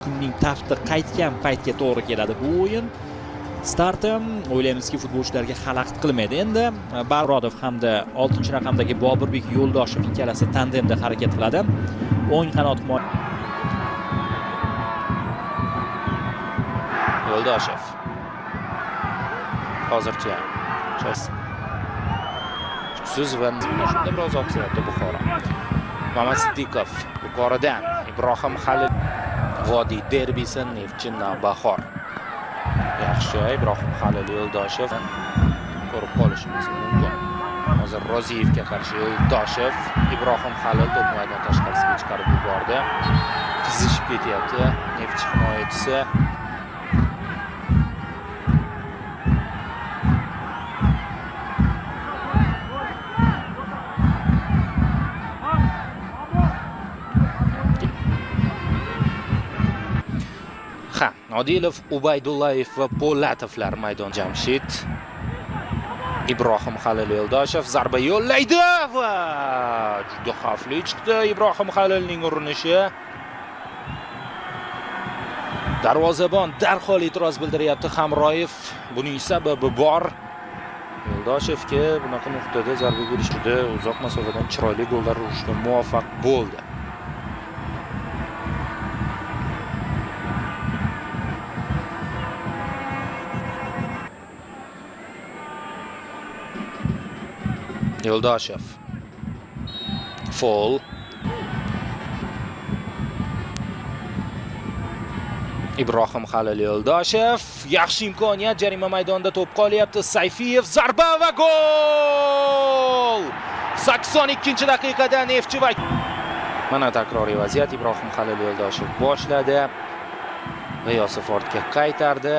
Kunning tafti qaytgan paytga to'g'ri keladi bu o'yin. Starti o'ylaymizki futbolchilarga xalaqit qilmaydi. Endi Barodov hamda 6-raqamdagi Bobirbek Yo'ldoshev ikkalasi tandemda harakat qiladi. O'ng qanot Yo'ldoshev. Hozircha kuchsiz va shunda biroz oqsayapti Buxoro. Mamad Siddiqov yuqoridan Ibrohim Halil Vodiy derbisi Neftchi Navbahor. Yaxshi, Ibrohim Halil Yo'ldoshev ko'rib qolishimiz mumkin. Hozir Roziyevga qarshi Yo'ldoshev Ibrohim Halil to'p maydon tashqarisiga chiqarib yubordi. Qizishib ketyapti Neftchi himoyachisi. Nodilov, Ubaydullayev va Po'latovlar maydon. Jamshid Ibrohim Halil Yo'ldoshev zarba yo'llaydi va juda xavfli chiqdi Ibrohim Halilning urinishi. Darvozabon darhol e'tiroz bildiryapti Hamroyev. Buning sababi bor. Yo'ldoshevga bunaqa nuqtada zarba berish juda uzoq masofadan chiroyli gollar urishga muvaffaq bo'ldi. Yo'ldoshev. Foul. Ibrohim Halil Yo'ldoshev. Yaxshi imkoniyat, jarima maydonida to'p qolyapti. Sayfiyev zarba va gol! 82-daqiqada Neftchi va mana takroriy vaziyat. Ibrohim Halil Yo'ldoshev boshladi. G'iyosov ortga qaytardi.